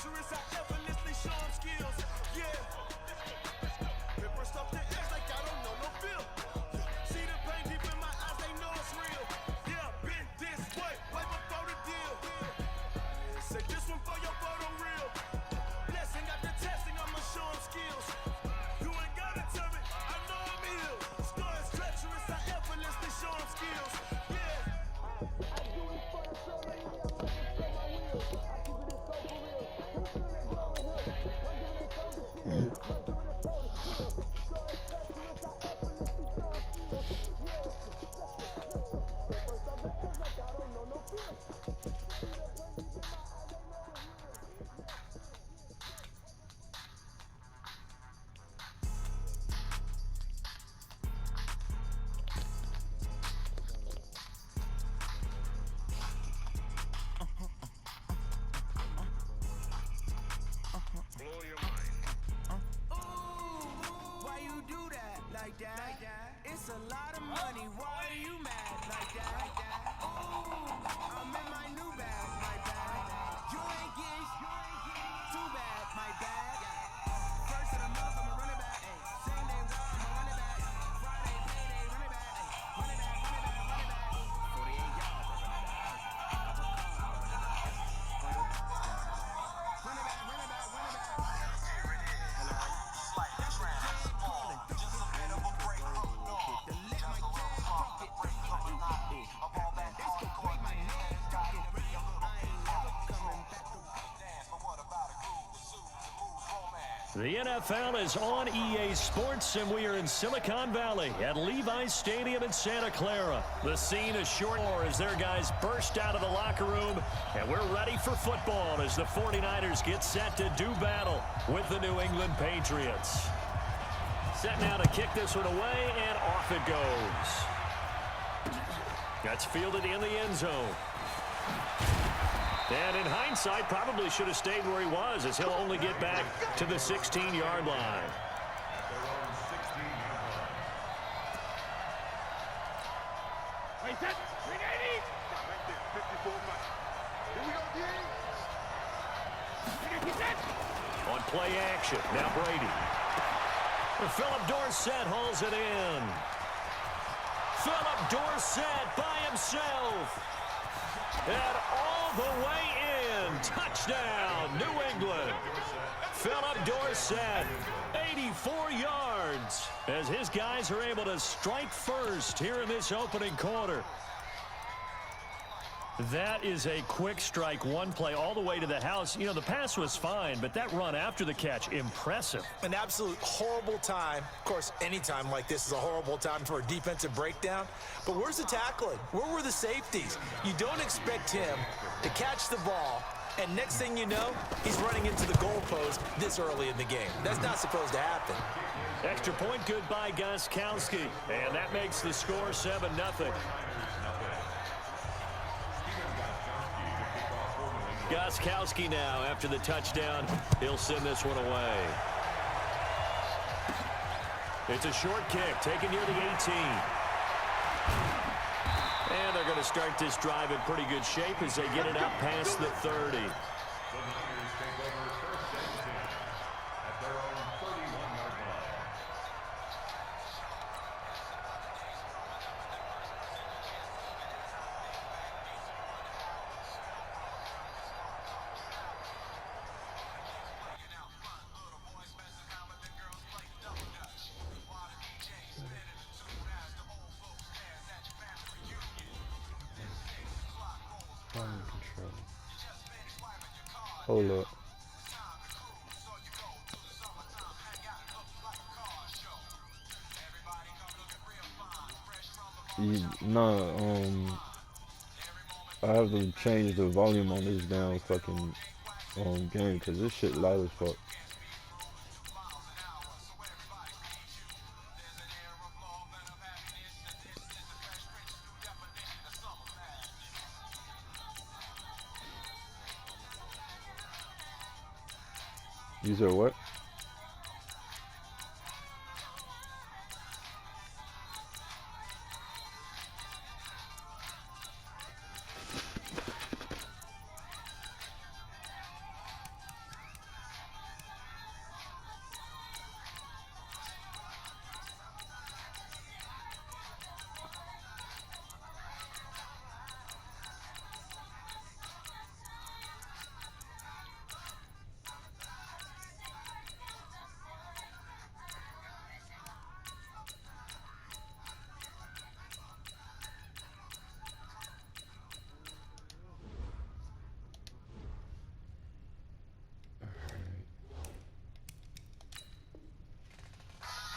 treacherous, I effortlessly show them skills. Yeah. Pepper stuff the ass like I don't know no feel. See the pain deep in my eyes, they know it's real. Yeah, been this way before the deal. Say this one for your photo reel. Blessing after testing, I'ma show them skills. You ain't gotta tell me, I know I'm ill. Scar is treacherous, I effortlessly show them skills. Yeah. I do it for the family, I'm looking for my wheels. I keep it so for real. Who's feeling growing up? Run down that soda field. Run through the soda field. Scar is treacherous, I effortlessly show them skills. Yeah. First off the edge like I don't know no fear. See the pain deep in my eyes, they know it's real. Why you do that like that? It's a lot of money. Why are you mad like that? Ooh, I'm in my new bag, my bad. You ain't getting too bad, my bad. First of the month, I'ma run it back. Same day, I'ma run it back. Friday, payday, run it back. Run it back, run it back, run it back. 48 yards, I run it back. Run it back, run it back, run it back. The NFL is on EA Sports, and we are in Silicon Valley at Levi's Stadium in Santa Clara. The scene is short as their guys burst out of the locker room, and we're ready for football as the 49ers get set to do battle with the New England Patriots. Set now to kick this one away, and off it goes. That's fielded in the end zone. And in hindsight, probably should have stayed where he was, as he'll only get back to the 16-yard line. On play action, now Brady. Philip Dorsett hauls it in. Philip Dorsett by himself. And all the way in. Touchdown, New England. Philip Dorsett, 84 yards, as his guys are able to strike first here in this opening quarter. That is a quick strike, one play all the way to the house. You know, the pass was fine, but that run after the catch, impressive. An absolute horrible time. Of course, any time like this is a horrible time for a defensive breakdown. But where's the tackling? Where were the safeties? You don't expect him to catch the ball, and next thing you know, he's running into the goalpost this early in the game. That's not supposed to happen. Extra point good by Gostkowski, and that makes the score 7-0. Gostkowski now, after the touchdown, he'll send this one away. It's a short kick, taken near the 18. And they're going to start this drive in pretty good shape as they get it out past the 30. Hold up. I have to change the volume on this damn fucking game because this shit loud as fuck. You said what?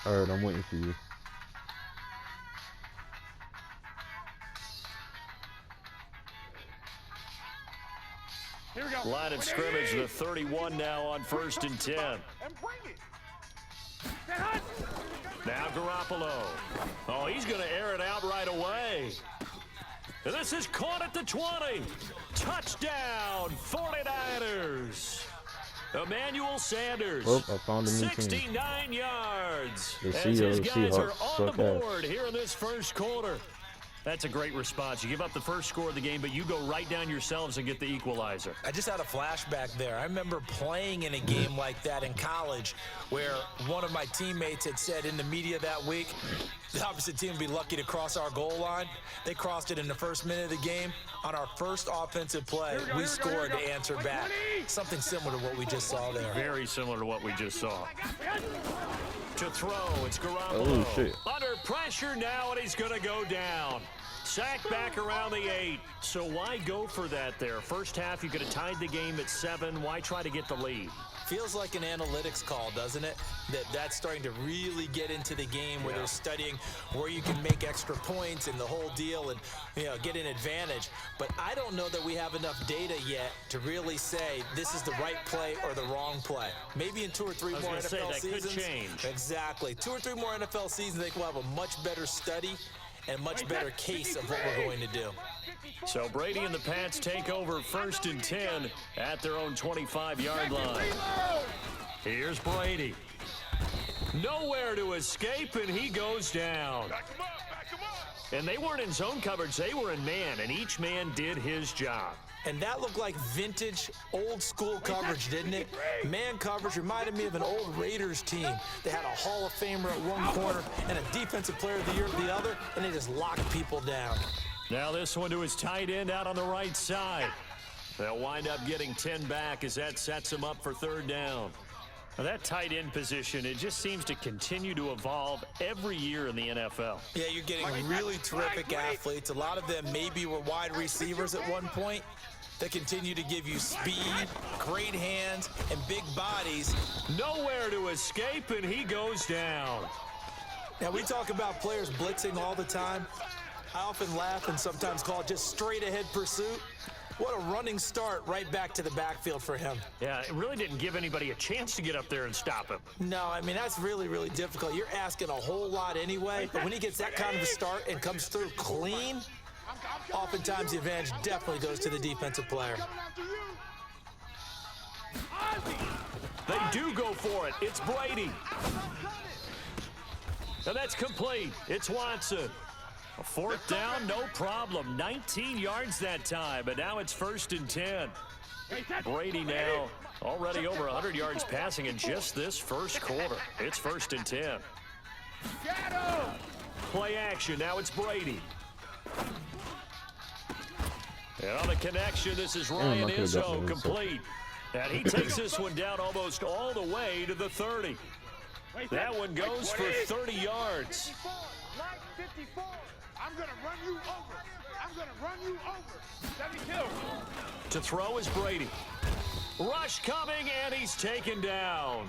All right, I'm waiting for you. Here we go. Line of scrimmage, the 31 now on 1st and 10. And bring it. Now Garoppolo. Oh, he's going to air it out right away. And this is caught at the 20. Touchdown, 49ers. Emmanuel Sanders. Oh, I found a new team. 69 yards. The As his guys are Seahawks on the suck ass. board here in this first quarter. That's a great response. You give up the first score of the game, but you go right down yourselves and get the equalizer. I just had a flashback there. I remember playing in a game like that in college where one of my teammates had said in the media that week, the opposite team would be lucky to cross our goal line. They crossed it in the first minute of the game. On our first offensive play, we scored to answer back. Something similar to what we just saw there. Very similar to what we just saw. To throw, it's Garoppolo. Oh, shit. Under pressure now, and he's going to go down. Sacked back around the 8. So why go for that there? First half, you could have tied the game at 7. Why try to get the lead? Feels like an analytics call, doesn't it? That's starting to really get into the game where they're studying where you can make extra points and the whole deal and, get an advantage. But I don't know that we have enough data yet to really say this is the right play or the wrong play. Maybe in 2 or 3 more NFL seasons. Could change. Exactly. 2 or 3 more NFL seasons, I think we'll have a much better study and much better case of what we're going to do. So Brady and the Pats take over 1st and 10 at their own 25-yard line. Here's Brady. Nowhere to escape, and he goes down. Back him up, back him up. And they weren't in zone coverage. They were in man, and each man did his job. And that looked like vintage, old-school coverage, didn't it? Man coverage reminded me of an old Raiders team. They had a Hall of Famer at one corner and a Defensive Player of the Year at the other, and they just locked people down. Now this one to his tight end out on the right side. They'll wind up getting 10 back as that sets him up for 3rd down. Now that tight end position, it just seems to continue to evolve every year in the NFL. Yeah, you're getting really terrific athletes. A lot of them maybe were wide receivers at one point. They continue to give you speed, great hands, and big bodies. Nowhere to escape, and he goes down. Now, we talk about players blitzing all the time. I often laugh and sometimes call it just straight-ahead pursuit. What a running start right back to the backfield for him. Yeah, it really didn't give anybody a chance to get up there and stop him. No, I mean, that's really, really difficult. You're asking a whole lot anyway, but when he gets that kind of a start and comes through clean, oftentimes the advantage definitely goes to the defensive player. They do go for it. It's Brady. And that's complete. It's Watson. A 4th down, no problem. 19 yards that time, but now it's 1st and 10. Brady now already over 100 yards passing in just this first quarter. It's 1st and 10. Play action, now it's Brady. And on the connection, this is Ryan Izzo, complete. And he takes this one down almost all the way to the 30. That one goes for 30 yards. 54. I'm going to run you over. I'm going to run you over. 72. To throw is Brady. Rush coming, and he's taken down.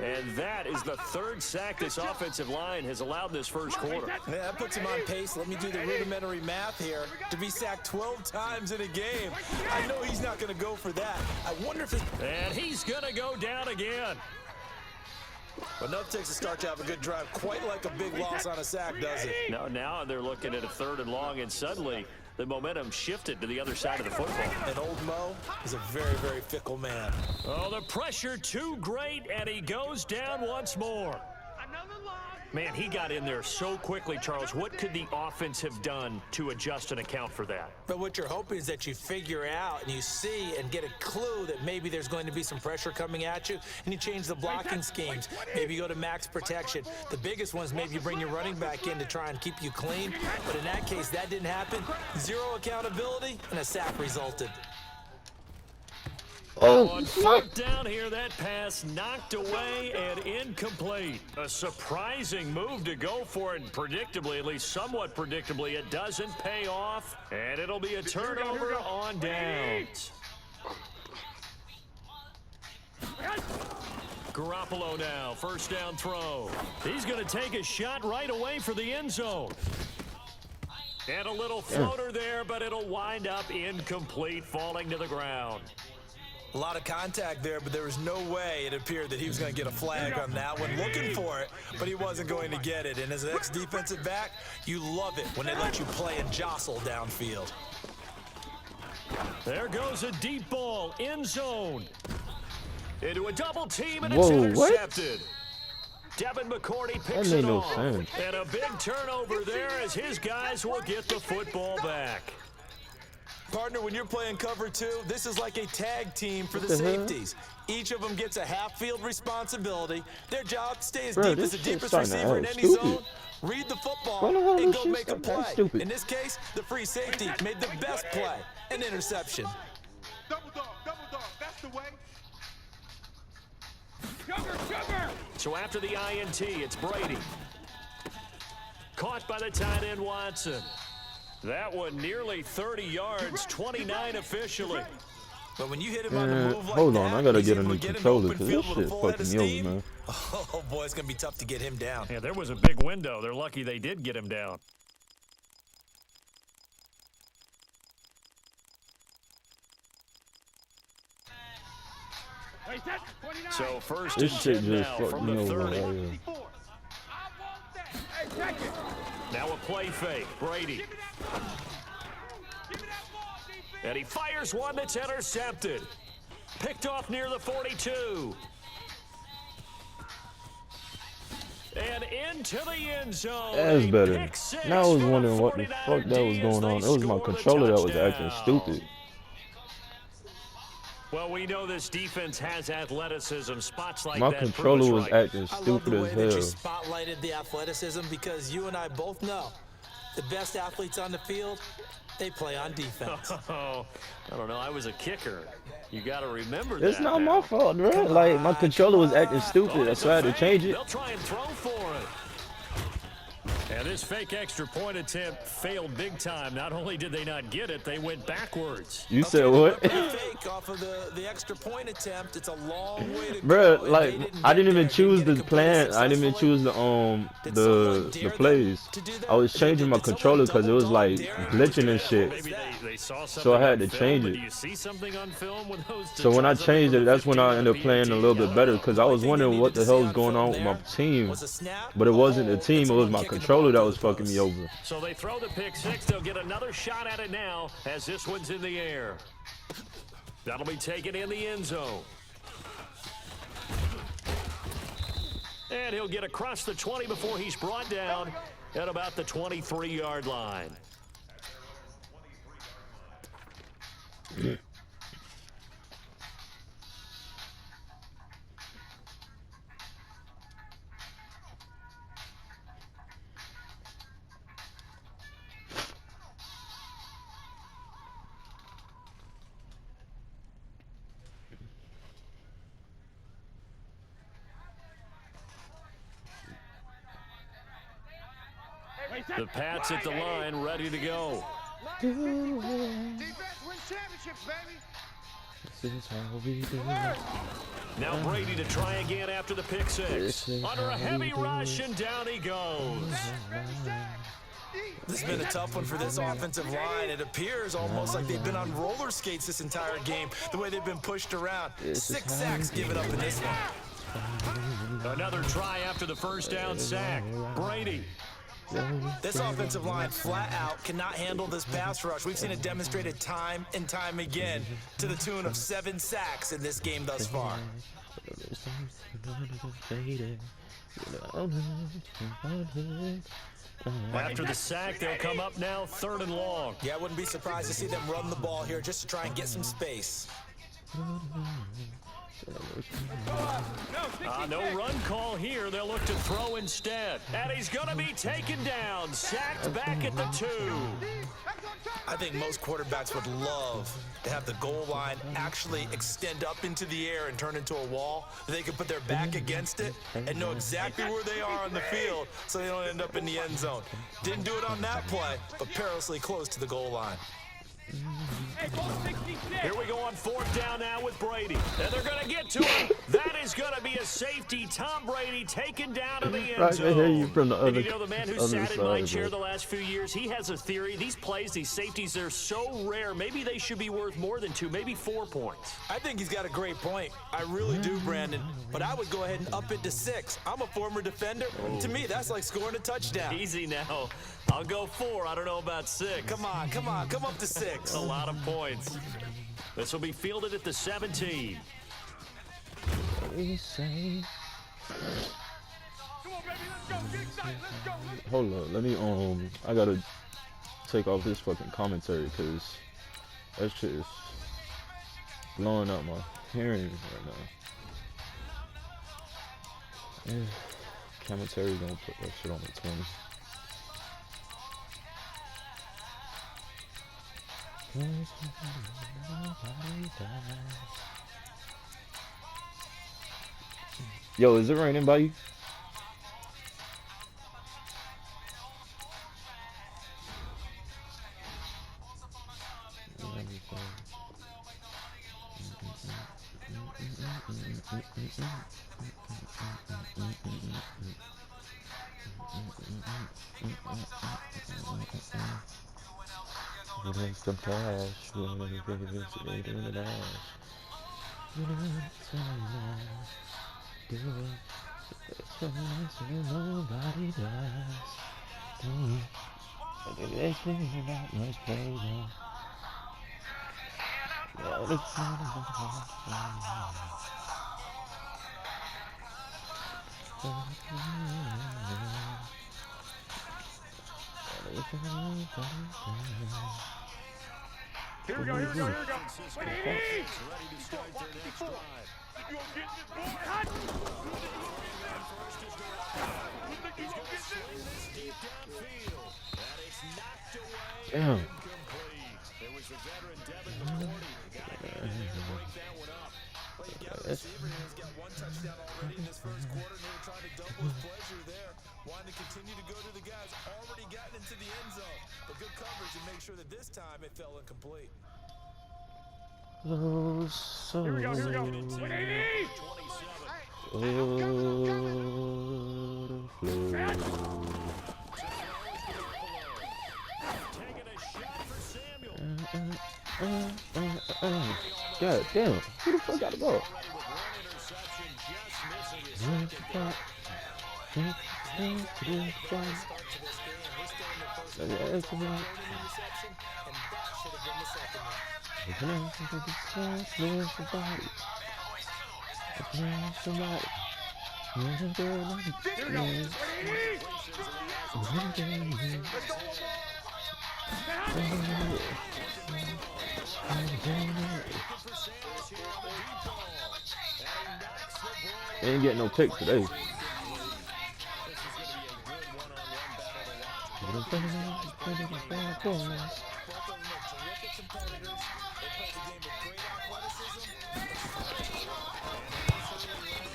And that is the 3rd sack this offensive line has allowed this first quarter. Yeah, that puts him on pace. Let me do the rudimentary math here. To be sacked 12 times in a game, I know he's not going to go for that. I wonder if And he's going to go down again. But enough takes to start to have a good drive. Quite like a big loss on a sack, does it? No, now they're looking at a 3rd and long, and suddenly the momentum shifted to the other side of the football. And old Mo is a very, very fickle man. Oh, the pressure too great, and he goes down once more. Man, he got in there so quickly, Charles. What could the offense have done to adjust and account for that? But what you're hoping is that you figure out and you see and get a clue that maybe there's going to be some pressure coming at you, and you change the blocking schemes. Maybe you go to max protection. The biggest one is maybe you bring your running back in to try and keep you clean. But in that case, that didn't happen. 0 accountability, and a sack resulted. On 4th down here, that pass knocked away and incomplete. A surprising move to go for it, predictably, at least somewhat predictably. It doesn't pay off, and it'll be a turnover on downs. Garoppolo now, first down throw. He's going to take a shot right away for the end zone. And a little floater there, but it'll wind up incomplete, falling to the ground. A lot of contact there, but there was no way it appeared that he was going to get a flag on that one. Looking for it, but he wasn't going to get it. And as an ex-defensive back, you love it when they let you play and jostle downfield. There goes a deep ball, end zone. Into a double team, and Whoa, it's intercepted. Devin McCourty picks That it made no off. sense. And a big turnover there as his guys will get the football back. Partner, when you're playing cover two, this is like a tag team for the What the hell? safeties. Each of them gets a half-field responsibility. Their job, stay as Bro, deep as this the shit's deepest starting to receiver in act any stupid. zone. Read the football Why the hell and this go shit make a start acting play. stupid? In this case, the free safety made the best play, an interception. Double dog, that's the way. Sugar! So after the INT, it's Brady. Caught by the tight end Watson. That one nearly 30 yards, 29 officially. But when you hit him on the move like Hold that, on, I gotta he's get a able new to get in controller open because field this with a shit full head of fucking me over, steam. man. Oh, boy, it's going to be tough to get him down. Yeah, there was a big window. They're lucky they did get him down. So first This and shit 10 just now fucked from me the over 30. right here. Now a play fake. Brady. And he fires one that's intercepted. Picked off near the 42. And into the end zone. That's A better. pick six Now I was for wondering what the 49er fuck that was D as going they on. It was my score the controller that was acting touchdown. stupid. Well, we know this defense has athleticism. Spots like My that controller prove was us right. acting I love stupid the way as that you hell. spotlighted the athleticism because you and I both know the best athletes on the field, they play on defense. Oh, I don't know. I was a kicker. You got to remember that. It's not now. my fault, bro. Like, my controller was acting stupid. That's why I had to change it. They'll try and throw for it. And this fake extra point attempt failed big time. Not only did they not get it, they went backwards. You said Okay, what? they went for the fake off of the extra point attempt. It's a long way to Bro, go. and like, they didn't I get didn't even there. choose Didn't the get it completed plan. I didn't even successfully. choose Did someone the dare them plays. to do that? I was changing my Did someone controller because it was double like dog dare them to glitching do and that? shit. Maybe they saw something So I had on to film, change but it. Do you see something on film with those? So when I try something changed from it, that's when 15 I to ended the up playing a PAT? little bit better because I was Only thing wondering they what the needed to hell see was on going film on with my there team. was a snap, But it wasn't the hold, team, and it was someone my kicking the controller ball that to was the fucking me post. over. So they throw the pick six. They'll get another shot at it now as this one's in the air. That'll be taken in the end zone. And he'll get across the 20 before he's brought down at about the 23-yard line. The Pats at the line, ready to go. Defense wins championships, baby. This is how we do Now Brady to try again after the pick six. This is Under a how we heavy do rush, it. and down he goes. This has been a tough one for this offensive line. It appears almost like they've been on roller skates this entire game, the way they've been pushed around. This is 6 how sacks we given up in this one. Another try after the first down sack. Brady. This offensive line flat out cannot handle this pass rush. We've seen it demonstrated time and time again to the tune of 7 sacks in this game thus far. After the sack, they'll come up now 3rd and long. Yeah, I wouldn't be surprised to see them run the ball here just to try and get some space. No run call here. They'll look to throw instead. And he's going to be taken down. Sacked back at the 2. I think most quarterbacks would love to have the goal line actually extend up into the air and turn into a wall. They can put their back against it and know exactly where they are on the field so they don't end up in the end zone. Didn't do it on that play, but perilously close to the goal line. Here we go on 4th down now with Brady. And they're going to get to him. That is going to be a safety. Tom Brady taken down to the end Right, zone. I hear you from the other, And you know the man who sat in my chair bro. the last few years, he has a theory. These plays, these safeties, they're so rare. Maybe they should be worth more than 2, maybe 4 points. I think he's got a great point. I really do, Brandon. But I would go ahead and up it to 6. I'm a former defender. To me, that's like scoring a touchdown. Easy now. I'll go 4. I don't know about 6. Come on, come on, come up to 6. That's a lot of points. This will be fielded at the 17. Hold on, let me I gotta take off this fucking commentary because that shit is blowing out my hearing right now. Commentary gonna put that shit on the 20. Yo, is it raining by you? Some cash, nobody does. But it makes me not much better. Well, it's not Here we go, here we go, here we go. Wait, Ready to start their next drive. You gonna get this ball? Cut! He's going to swing this deep downfield. That is knocked away. Damn. Incomplete. There was the veteran Devin McCourty. Got to get in there to break that one up. Well, you got a receiver here who's got 1 touchdown already in this first quarter, and they were trying to double his pleasure there. Wanting to continue to go to the guys already gotten into the end zone. But good coverage and make sure that this time it fell incomplete. oh, so Here we go, here we go. Wait, 80! Taking a shot for Samuel. God damn, who the fuck gotta go? Already with 1 interception, just missing his second down. They ain't getting no picks today.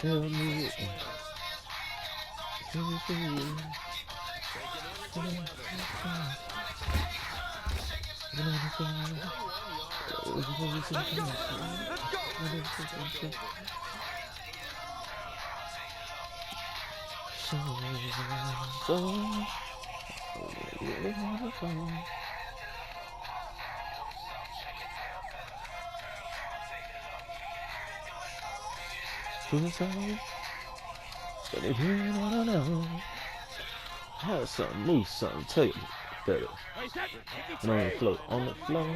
Tell me. But if you wanna know, have some move, something, tell you better. And on the floor, on the floor.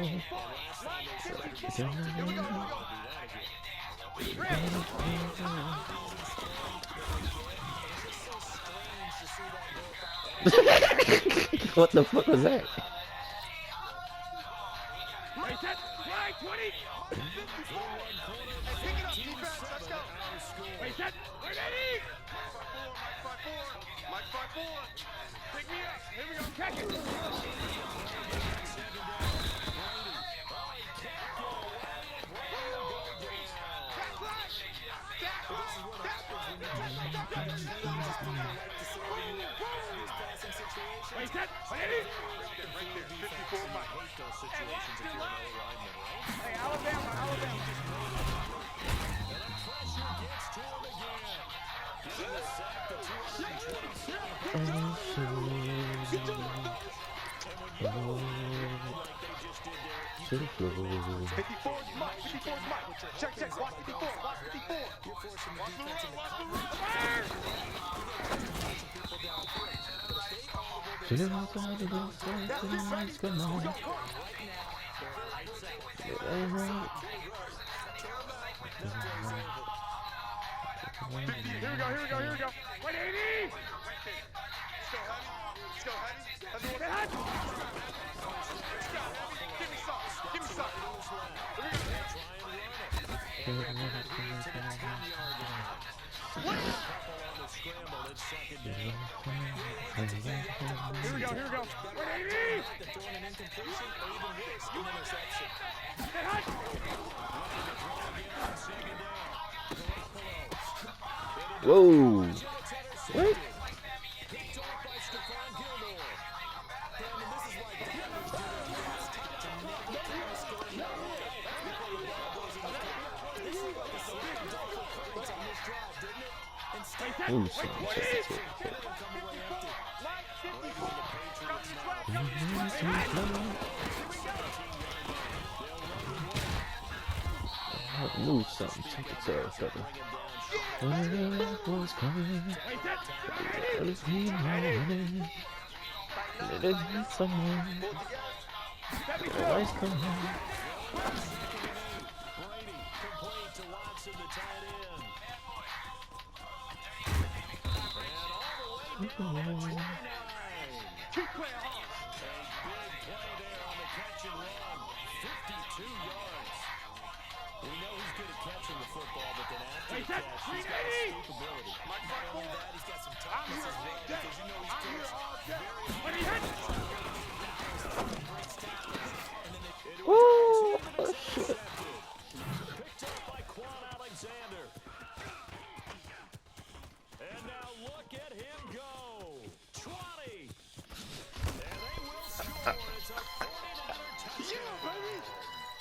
What the fuck was that? Pick me up. Here we go. Catch it. Wait, set. Ready? Right there. 54 Mike. Hey, Alabama. And that pressure gets to him To the floor. 54 is Mike. 54 is Mike. Check, check. Watch 54. Watch 54. Here we go. 180. Let's go, Hattie. Give me some. Here we go. 180. Whoa. What? Ooh, move something, take it to our brother. Was coming. Let me know. Let it be someone. Always coming. Keep playing hard. A big play there on the catch and run. 52 yards. We know he's good at catching the football, but then after the catch, he's got escapability. Not only that, he's got some toughness as well, because you know he's very Oh, shit. Picked up by Quan Alexander. And now look at him go. 20. And they will score. It's a 49er touchdown.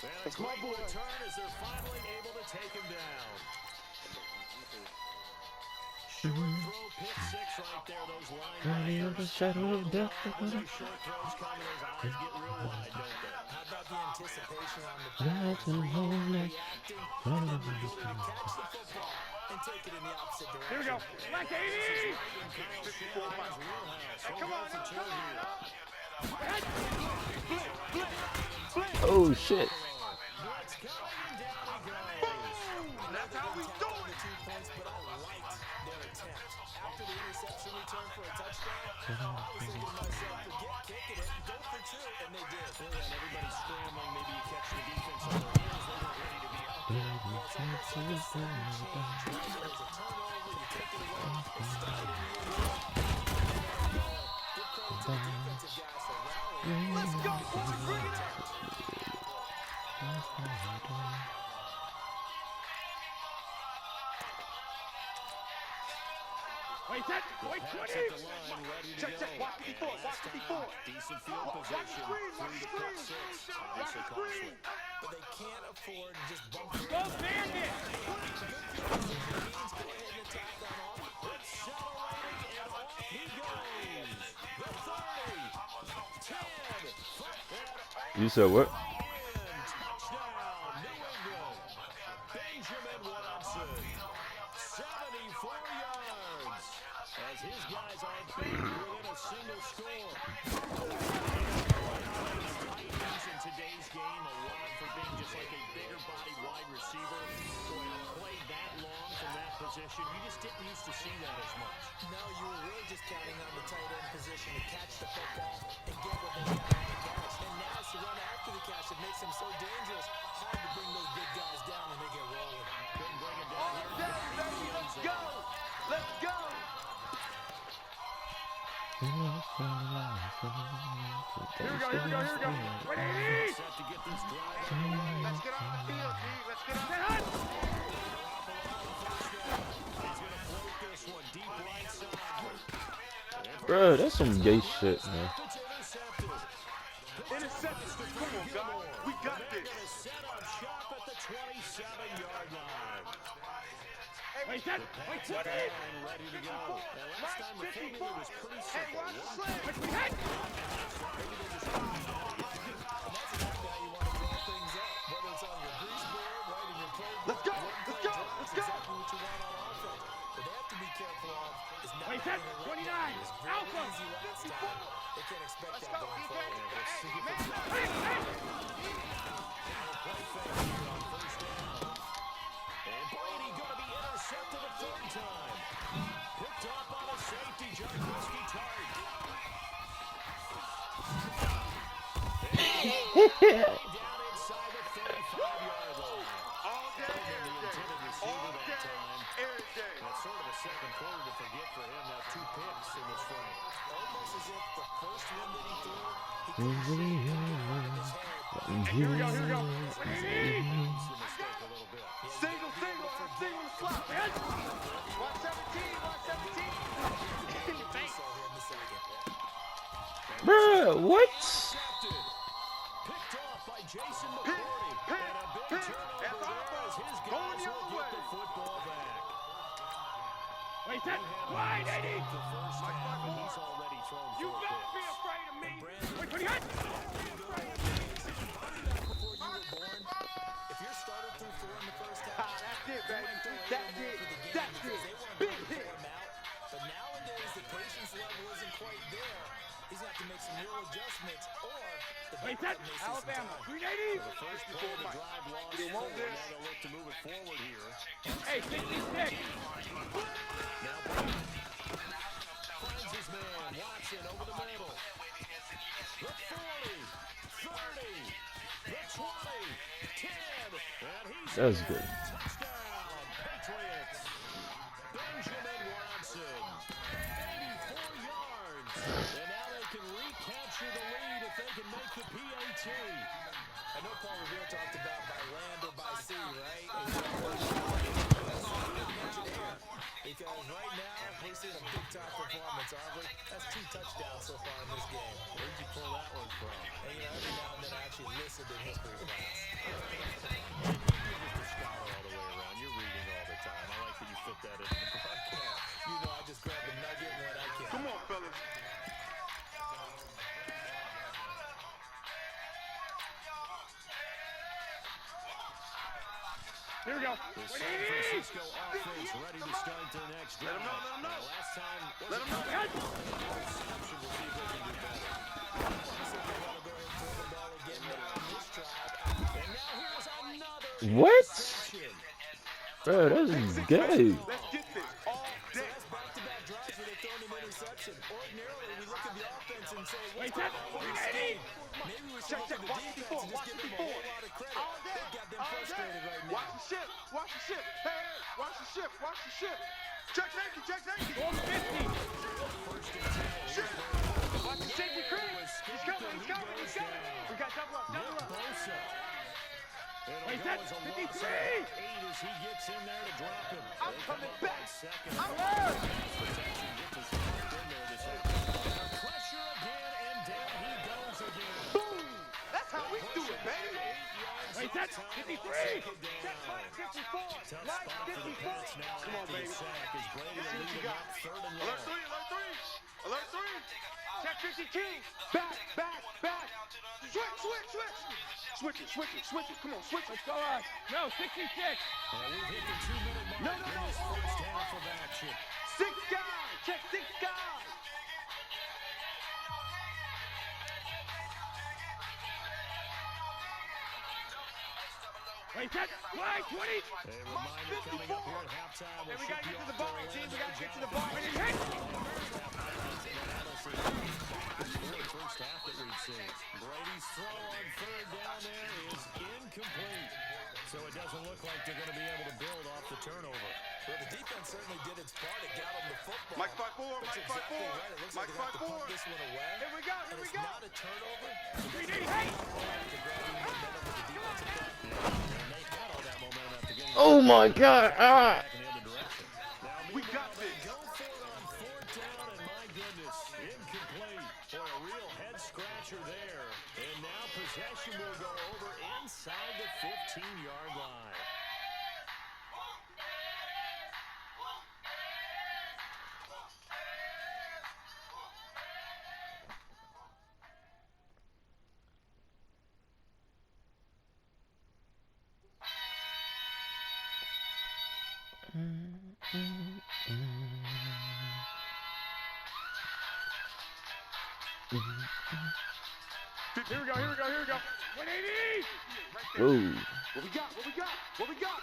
And a great return as they're finally able to take him down. Short throw, pick six right there. Those lines. The shadow of death. Those short throws come, those eyes get real wide, don't they? How about the anticipation on the That's a lonely. and take it in the opposite direction? Here we go. Like 80. 54 Mike. Hey, come on. Oh, shit. That's how we do it. 2 points, but I liked their attempt. After the interception return for a touchdown, I was thinking to myself, forget kicking it, go for 2, and they did. And everybody's scrambling. Maybe you catch the defense on their heels. They weren't ready to be out there. There's a turnover, you take it away, it's started in the Give credit to the defensive guys for rallying. Let's go, boys. Bring it up. Wait, that. Wait, 20. Check, check. Watch 54. Watch 54. Decent field Watch the position. screen. Watch the Through the screen. pick six. Watch the screen. But they can't afford to just bump it. Go, Bandit. Accelerating and off he goes. The 30, 10, You said what? touchdown, New England. Benjamin Watson, 74 yards. As his guys aren't buried within a single score. Titans in today's game, a lot for being just like a bigger body wide receiver. Boy, to play that long from that position, you just didn't used to see that as much. No, you were really just counting on the tight end position to catch the football and get what they got on the catch. And now it's the run after the catch that makes them so dangerous. Hard to bring those big guys down when they get rolling. Couldn't bring him down All here. day, baby. Let's go. Let's go. Here we go. 180. Set to get this drive. Let's get on the field, G. Let's get on the field. He's going to float this one deep right side. Bro, that's some gay shit, man. It's intercepted. Intercepted. Come on, guys. We got this. Set up shop at the 27-yard line. Hey, Wait, set. Wait, set. Ready to go. And last time the formula was pretty simple. Watch the slip. And that's exactly how you want to draw things up. Whether it's on your grease board, right in your playbook. Let's go. Let's go. Let's go. Exactly what you want on offense. But they have to be careful of is not Wait, set. 29. Alpha. easy last time. They can't expect Let's that go, going DK. forward. Hey, man. Hey, hey. Play fake here on first down. And Brady going to be intercepted a third time. Picked up on a safety, Jarkowski Tart. Down inside the 35-yard line. All day, every day. All day, every day. That's sort of a second quarter to forget for him. Now 2 picks in this frame. Almost as if the first one that he threw, Here we go, here we go. Makes the mistake a little bit. Single slot. Watch 17, watch 17. Bruh, what? Intercepted. Picked off by Jason Pick, McCourty. pick, And a big pick. turnover That's there all. as his Going guys the will other get way. the football back. Wait, that wide, Eddie. The first Mike, half, and Mike, he's already thrown You 4 better be picks. afraid of me. Wait, what do you got? before you were born, if your starter threw 4 in the first half, That's it, baby. you wouldn't throw That's any more it. for the game That's because it. they weren't Big going to hit. pour him out. But nowadays, the patience level isn't quite there. He's going to have to make some real adjustments, or the Wait, backup that may see some Alabama. time. The 380. first play of the drive lost. You want Now this? they'll look to move it forward here. Hey, 66. Now Brady finds his man. Watson over the middle. The 40, 30, the 20, 10, and he's That's in. good. Touchdown, Patriots. Benjamin Watson, 84 yards. And now they can recapture the lead if they can make the PAT. I know Paul Revere talked about by land or by sea, right? Because right now, we're seeing a big-time performance, aren't we? That's 2 touchdowns so far in this game. Where'd you pull that one from? And, every now and then I actually listened in history class. You're just a scholar all the way around. You're reading all the time. I like that you fit that in the broadcast. I just grab the nugget when I can. Come on, fellas. Here we go. The San Francisco offense ready to start their next drive. Let 'em know, let 'em know. Now, last time was Let 'em know. interception. We'll see if they can do better. And now here's another What? interception. Bro, this is good. Let's get this all day. That's back-to-back drives where they've thrown an interception. Ordinarily, we look at the offense and say, Wait, what's that going on with this 380. team? Maybe we should Check, look check. at the Watch defense 54. and just Watch give them a 54. whole lot of credit. All day. They've got them All frustrated day. right now. Watch the ship. Watch the ship. Hey, hey. Watch the ship. Watch the ship. Check safety. Check safety. 150. Ship. Watch the safety creep. He's coming. He's coming. He's coming. We got double up. Double up. Bosa. It'll Wait, go that's as a 53. 8 as he gets in there to drop him. I'm They coming come up back. on second. I'm hurt. Protection gets his hand in there this time. Pressure again, and down he goes again. Boom. That's how we do it, baby. Wait, that's 53. Check line 54. Tough Line spot for the 54. Pats now Come on, after the baby. sack as Brady Let's see what you leading got. up 3rd and Alert long. 3. Alert 3. Alert 3. Check 52. Back, back, back. Switch, switch, switch. Switch it, switch it, switch it. Come on, switch it. Let's go on. No, 66. We've hit the 2-minute mark No. in this first half of action. 6 guys. Check 6 guys. Wait, that's line 20. A reminder coming up here at halftime. And we We'll got to ship get you to the off bar, to team. We Orlando got to get to the Jones. bar. And hit. First half that we've seen. Brady's throw on 3rd down there is incomplete. So it doesn't look like they're going to be able to build off the turnover. Well, the defense certainly did its part. It got them the football. Mike 5-4. That's Mike exactly 5-4. right. It looks Mike like they have to 5-4. put this one away. Here we go. Here And we it's go. not a turnover. Brady, hey! To grab any momentum with the defensive back. And they had all that momentum after getting Oh my god. Ah. back in the other direction. Now, We got meanwhile, they this. go for it on 4th down, and my goodness, incomplete. Boy, a real head-scratcher there. And now possession will go over inside the 15-yard line. Here we go, here we go, here we go. 180! Right there. Whoa. What we got, what we got, what we got?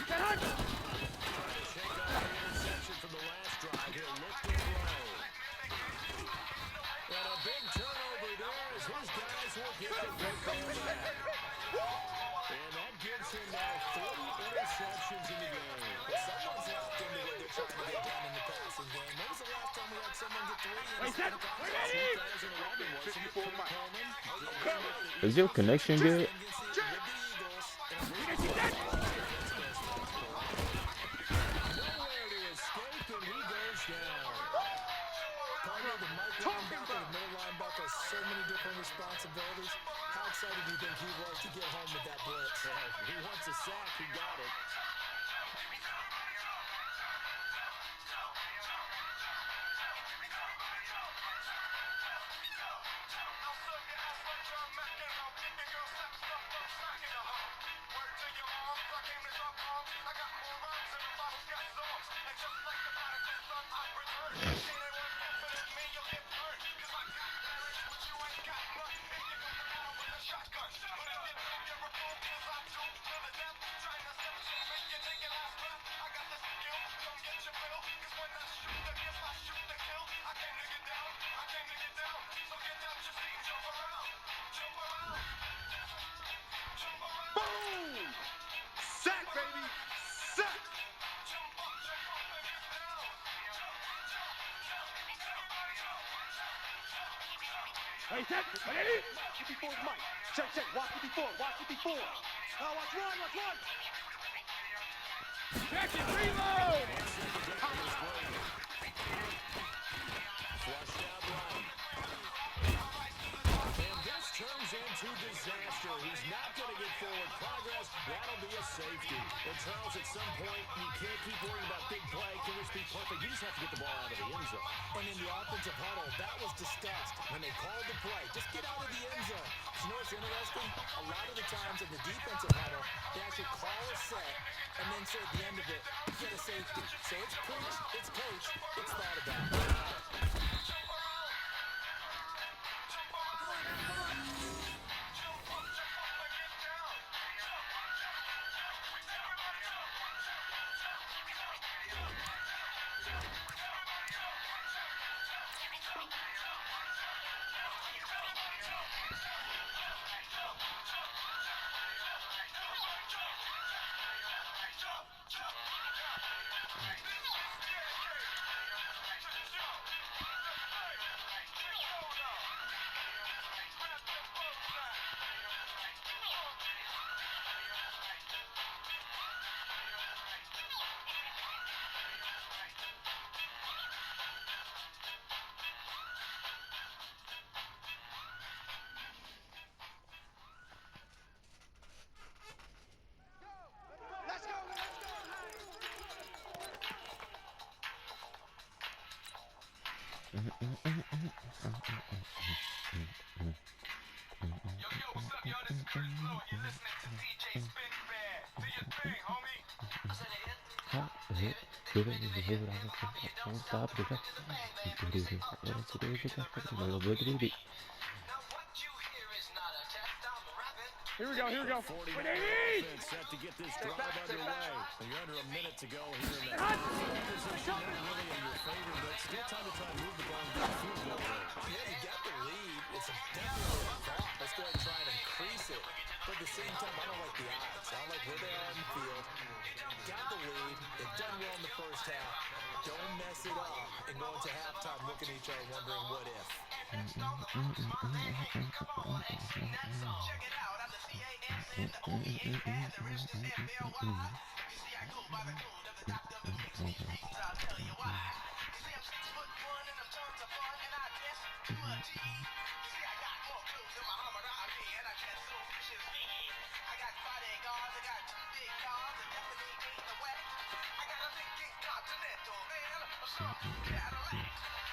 Get on! Shake off the interception from the last drive. He'll look to throw. And a big turnover there as his guys will get the football back. And that gives him now 3 interceptions in the game. But someone's locked into what they're trying to get done in the passing game. When was the last time we had someone get 3 in Wait, the set! 2011, wasn't it? 54 miles. Is your connection good? Nowhere to escape, and he goes down. Partner, the Mike linebacker, the middle linebacker has so many different responsibilities. How excited do you think he was to get home with that blitz? He wants a sack. He got it. Boom! Sack, baby! Sack! Hey, set! 180! 54 is Mike. Check, check. Watch 54. Watch 54. Now watch one. Watch one. Check it. Reload! Flushed out right. And this turns into disaster. He's not going to get forward progress. That'll be a safety. And Charles, at some point, you can't keep worrying about big play. Can this be perfect? You just have to get the ball out of the end zone. And in the offensive huddle, that was discussed when they called the play. Just get out of the end zone. You know what's interesting? A lot of the times in the defensive huddle, they actually call a set and then say at the end of it, get a safety. So it's preached, it's coached, it's thought about. Let's go. What's up, y'all? This is Kurt Lowe. You're listening to DJ Spin Bad. Do your thing, homie. Here we go. Here we go. 40 180! set to get this drive underway. You're under a minute to go here in that position. Not really in your favor, but still time to try and move the ball and get a field goal there. Yeah, you got the lead. It's definitely a thought. Let's go ahead and try and increase it. But at the same time, I don't like the odds. I don't like where they are on the field. Got the lead. They've done well in the first half. Don't mess it up and go into halftime looking at each other wondering what if. Cadillac.